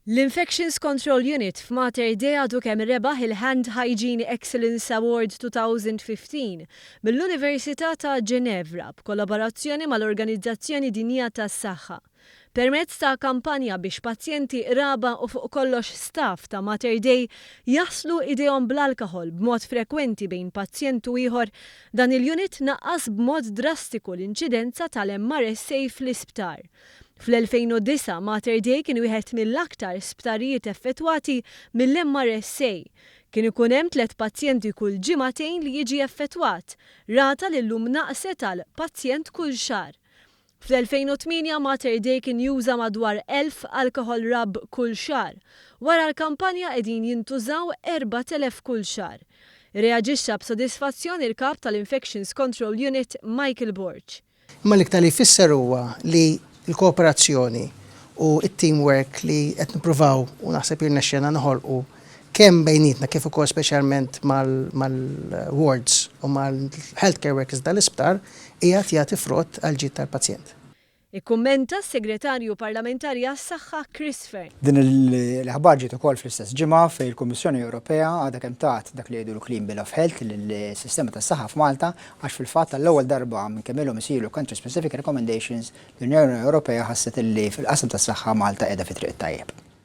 L-Infections Control Unit f'Mater Dei għadu kemm rebaħ il-Hand Hygiene Excellence Award 2015 mill-Università ta' Ginevra b'kollaborazzjoni mal-Organizzazzjoni Dinjija tas-Saħħa. Permezz ta' kampanja biex pazjenti raba u fuq kollox staff ta' Mater Dei jaslu idejhom bl-alkohol b'mod frekwenti bejn pazjent u ieħor, dan il-unit naqqas b'mod drastiku l-inċidenza tal-MRSA fl-isptar. Fl-2009 Mater Dei kien wieħed mill-aktar sptarijiet effettwati mill-MRSA. Kien ikun hemm 3 pazjenti kull ġimagħtejn li jiġi effettwat, rata li llum naqset għal pazjent kull xahar. Fl-2008 Mater Dei kien juża madwar 1000 alcohol rub kull xahar. Wara l-kampanja qegħdin jintużaw 4000 kull xahar. Reaġixxa b'sodisfazzjon il-kap tal-Infections Control Unit Michael Borch. Ma l-iktar li fisser huwa li il-kooperazzjoni u il-teamwork li qed nippruvaw u naħseb irnexxena noħolqu kemm bejnietna kif ukoll speċjalment mal-wards u mal-healthcare workers tal-isptar qiegħed jagħti frott għal ġid tal-pazjent. Ikkummenta s-Segretarju Parlamentari għas-Saħħa Chris Fern. Din l-aħbar ġiet ukoll fl-istess ġimgħa fejn il-Kummissjoni Ewropea għadha kemm tat dak li jgħidu Clean Bill of Health lill-sistema tas-saħħa f'Malta għax fil-fatt tal-ewwel darba minn kemm ilhom isiru country specific recommendations l-Unjoni Ewropea ħasset illi fil-qasam tas-saħħa Malta qiegħda fi triq tajjeb.